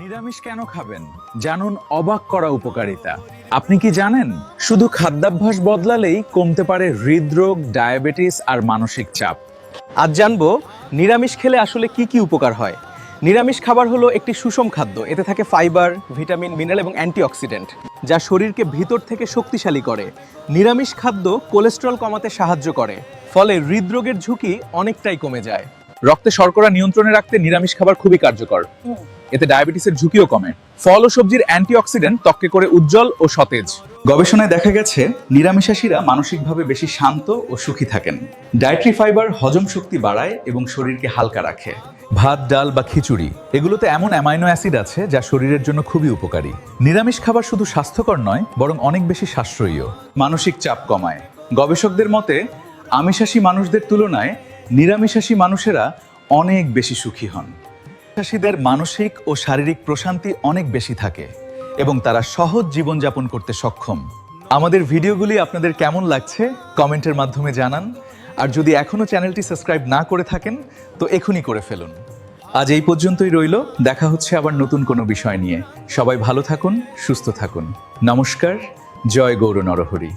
নিরামিষ কেন খাবেন? জানুন অবাক করা উপকারিতা। আপনি কি জানেন শুধু খাদ্যাভ্যাস বদলালেই কমতে পারে হৃদরোগ, ডায়াবেটিস আর মানসিক চাপ? আজ জানবো নিরামিষ খেলে আসলে কি কি উপকার হয়। নিরামিষ খাবার হলো একটি সুষম খাদ্য। এতে থাকে ফাইবার, ভিটামিন, মিনারেল এবং অ্যান্টিঅক্সিডেন্ট, যা শরীরকে ভিতর থেকে শক্তিশালী করে। নিরামিষ খাদ্য কোলেস্টেরল কমাতে সাহায্য করে, ফলে হৃদরোগের ঝুঁকি অনেকটাই কমে যায়। রক্তে শর্করা নিয়ন্ত্রণে রাখতে নিরামিষ খাবার খুবই কার্যকর। এতে ডায়াবেটিসের ঝুঁকিও কমে। ফল ও সবজির অ্যান্টিঅক্সিডেন্ট ত্বককে করে উজ্জ্বল ও সতেজ। গবেষণায় দেখা গেছে নিরামিষাশীরা মানসিকভাবে বেশি শান্ত ও সুখী থাকেন। ডায়েটরি ফাইবার হজম শক্তি বাড়ায় এবং শরীরকে হালকা রাখে। ভাত, ডাল বা খিচুড়ি এগুলোতে এমন অ্যামাইনো অ্যাসিড আছে যা শরীরের জন্য খুবই উপকারী। নিরামিষ খাবার শুধু স্বাস্থ্যকর নয়, বরং অনেক বেশি সাশ্রয়ীও। মানসিক চাপ কমায়। গবেষকদের মতে আমিষাশী মানুষদের তুলনায় নিরামিষাশী মানুষেরা অনেক বেশি সুখী হন। নিরামিষাশীদের মানসিক ও শারীরিক প্রশান্তি অনেক বেশি থাকে এবং তারা সহজ জীবনযাপন করতে সক্ষম। আমাদের ভিডিওগুলি আপনাদের কেমন লাগছে কমেন্টের মাধ্যমে জানান। আর যদি এখনো চ্যানেলটি সাবস্ক্রাইব না করে থাকেন তো এখনই করে ফেলুন। আজ এই পর্যন্তই রইল। দেখা হচ্ছে আবার নতুন কোনো বিষয় নিয়ে। সবাই ভালো থাকুন, সুস্থ থাকুন। নমস্কার। জয় গৌর নরহরি।